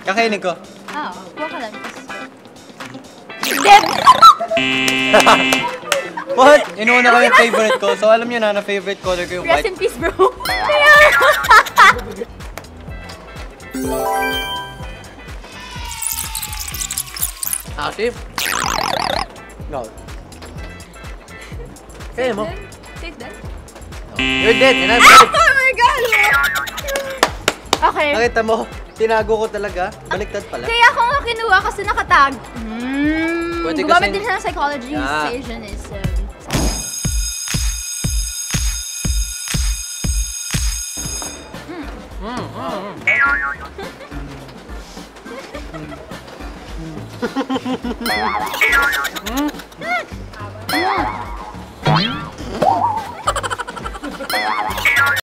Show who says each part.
Speaker 1: Kakainin ko.
Speaker 2: Oo, kuha ka lang.
Speaker 1: What? Inuuna ko yung favorite ko. So alam nyo na favorite color ko yung
Speaker 2: Rest
Speaker 1: white.
Speaker 2: in peace, bro.
Speaker 1: Safe? No. Kaya mo?
Speaker 2: Safe din?
Speaker 1: You're dead. And I'm
Speaker 2: Ah!
Speaker 1: dead.
Speaker 2: Oh my God! Okay.
Speaker 1: Nakita mo? Tinago ko talaga. Baliktad pala.
Speaker 2: Kaya ako nga kinuha kasi nakatag.
Speaker 1: Pwede
Speaker 2: Gumamit
Speaker 1: kasing-
Speaker 2: din siya ng psychology.
Speaker 1: Yeah.
Speaker 2: Asian is...